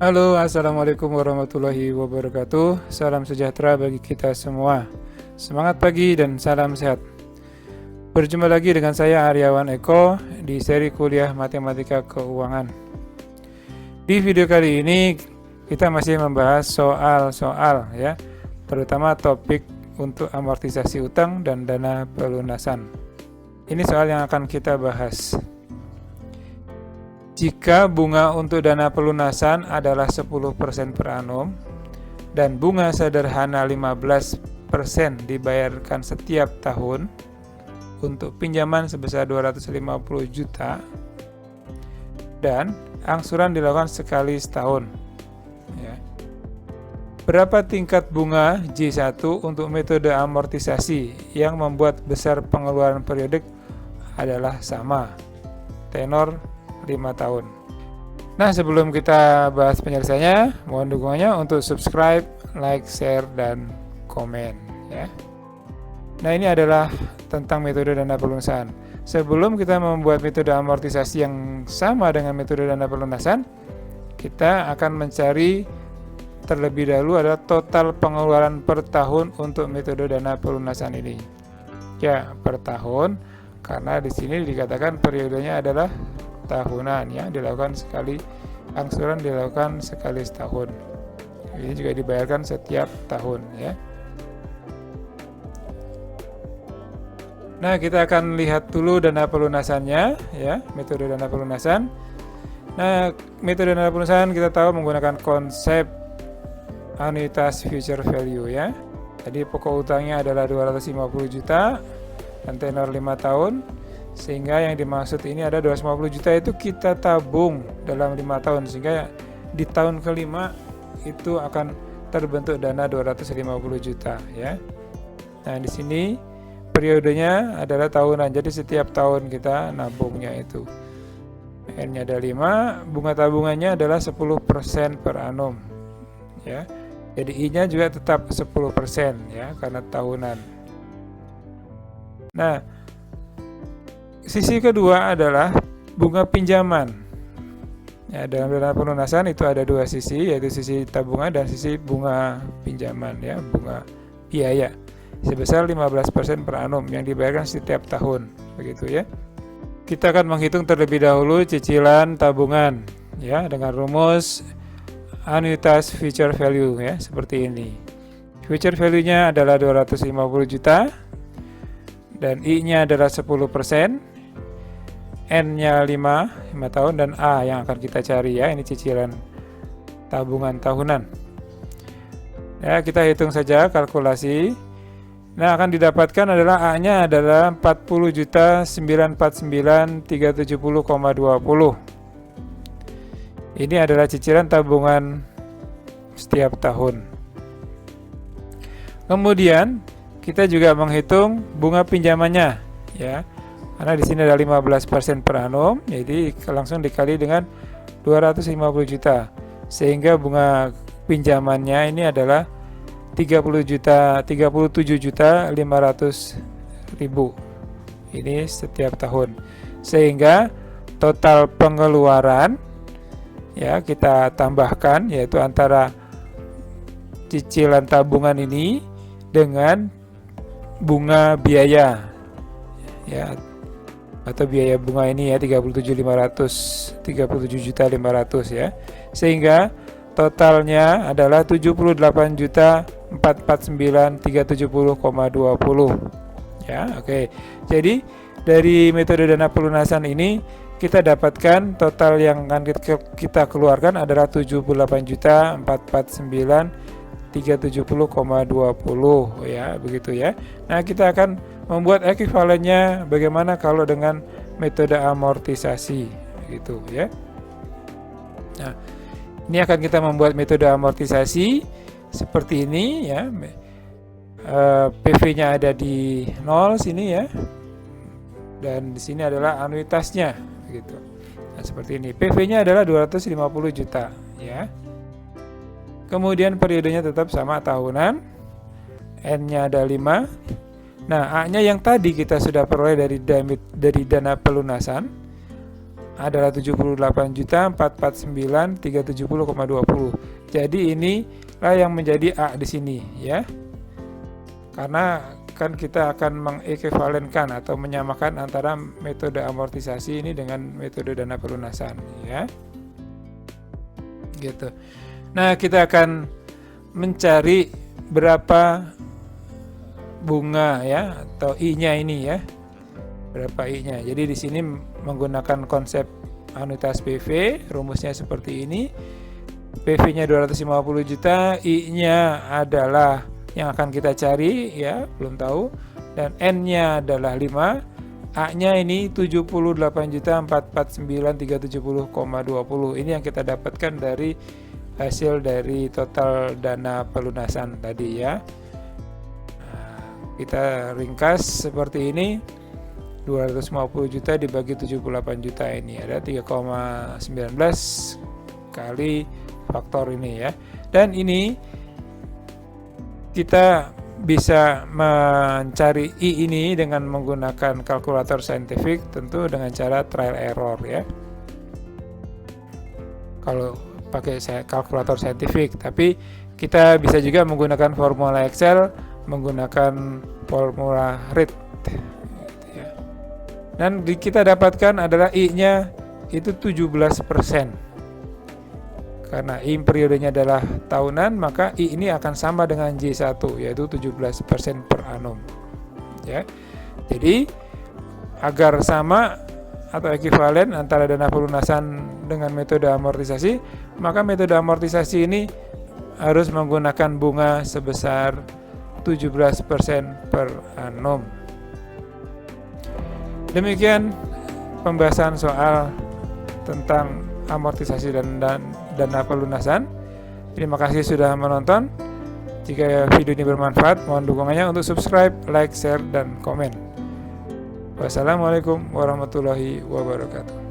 Halo, assalamualaikum warahmatullahi wabarakatuh. Salam sejahtera bagi kita semua. Semangat pagi dan salam sehat. Berjumpa lagi dengan saya Aryawan Eko di seri kuliah Matematika Keuangan. Di video kali ini kita masih membahas soal-soal ya, terutama topik untuk amortisasi utang dan dana pelunasan. Ini soal yang akan kita bahas. Jika bunga untuk dana pelunasan adalah 10% per annum dan bunga sederhana 15% dibayarkan setiap tahun untuk pinjaman sebesar 250 juta dan angsuran dilakukan sekali setahun. Ya. Berapa tingkat bunga J1 untuk metode amortisasi yang membuat besar pengeluaran periodik adalah sama, tenor 5 tahun. Nah, sebelum kita bahas penyelesaiannya, mohon dukungannya untuk subscribe, like, share, dan komen ya. Nah, ini adalah tentang metode dana pelunasan. Sebelum kita membuat metode amortisasi yang sama dengan metode dana pelunasan, kita akan mencari terlebih dahulu adalah total pengeluaran per tahun untuk metode dana pelunasan ini. Ya, per tahun, karena di sini dikatakan periodenya adalah tahunan ya, dilakukan sekali, angsuran dilakukan sekali setahun. Ini juga dibayarkan setiap tahun ya. Nah, kita akan lihat dulu dana pelunasannya ya, metode dana pelunasan. Nah, metode dana pelunasan kita tahu menggunakan konsep anuitas future value ya. Jadi pokok utangnya adalah 250 juta dan tenor 5 tahun. Sehingga yang dimaksud ini ada 250 juta itu kita tabung dalam 5 tahun, sehingga di tahun kelima itu akan terbentuk dana 250 juta ya. Nah, di sini periodenya adalah tahunan, jadi setiap tahun kita nabungnya itu. N-nya ada 5, bunga tabungannya adalah 10% per annum ya. Jadi I-nya juga tetap 10% ya, karena tahunan. Nah, sisi kedua adalah bunga pinjaman. Ya, dalam dana pelunasan itu ada dua sisi, yaitu sisi tabungan dan sisi bunga pinjaman ya, bunga biaya sebesar 15% per annum yang dibayarkan setiap tahun, begitu ya. Kita akan menghitung terlebih dahulu cicilan tabungan ya dengan rumus anuitas future value ya, seperti ini. Future value-nya adalah 250 juta dan I-nya adalah 10%. N-nya 5 tahun dan A yang akan kita cari ya, ini cicilan tabungan tahunan. Ya, kita hitung saja kalkulasi. Nah, akan didapatkan adalah A-nya adalah 40.949.370,20. Ini adalah cicilan tabungan setiap tahun. Kemudian kita juga menghitung bunga pinjamannya ya. Karena di sini ada 15% per annum, jadi langsung dikali dengan 250 juta. Sehingga bunga pinjamannya ini adalah 37.500.000. Ini setiap tahun. Sehingga total pengeluaran ya kita tambahkan, yaitu antara cicilan tabungan ini dengan bunga biaya ya, atau biaya bunga ini ya 37.500 ya, sehingga totalnya adalah 78.449.370,20 ya. Oke, jadi dari metode dana pelunasan ini kita dapatkan total yang akan kita keluarkan adalah 78.449.370,20 ya, begitu ya. Nah, kita akan membuat ekuivalennya bagaimana kalau dengan metode amortisasi gitu ya. Nah, ini akan kita membuat metode amortisasi seperti ini ya. PV-nya ada di 0 sini ya. Dan di sini adalah anuitasnya gitu. Nah, seperti ini. PV-nya adalah 250 juta ya. Kemudian periodenya tetap sama, tahunan. N-nya ada 5. Nah, A-nya yang tadi kita sudah peroleh dari dana pelunasan adalah 78.449.370,20. Jadi inilah yang menjadi A di sini ya. Karena kan kita akan mengekuivalenkan atau menyamakan antara metode amortisasi ini dengan metode dana pelunasan ya. Gitu. Nah, kita akan mencari berapa bunga ya atau I-nya ini ya. Berapa I-nya. Jadi di sini menggunakan konsep anuitas PV, rumusnya seperti ini. PV-nya 250 juta, I-nya adalah yang akan kita cari ya, belum tahu, dan N-nya adalah 5, A-nya ini 78.449.370,20. Ini yang kita dapatkan dari hasil dari total dana pelunasan tadi ya. Nah, kita ringkas seperti ini. 250 juta dibagi 78 juta ini ada 3,19 kali faktor ini ya. Dan ini kita bisa mencari I ini dengan menggunakan kalkulator saintifik, tentu dengan cara trial error ya. Kalau pakai kalkulator saintifik, tapi kita bisa juga menggunakan formula Excel, menggunakan formula READ. Dan kita dapatkan adalah I-nya itu 17%. Karena I periodenya adalah tahunan, maka I ini akan sama dengan J1, yaitu 17% per annum. Ya. Jadi agar sama atau ekivalen antara dana pelunasan dengan metode amortisasi, maka metode amortisasi ini harus menggunakan bunga sebesar 17% per annum. Demikian pembahasan soal tentang amortisasi dan dana pelunasan. Terima kasih sudah menonton. Jika video ini bermanfaat, mohon dukungannya untuk subscribe, like, share, dan komen. Wassalamualaikum warahmatullahi wabarakatuh.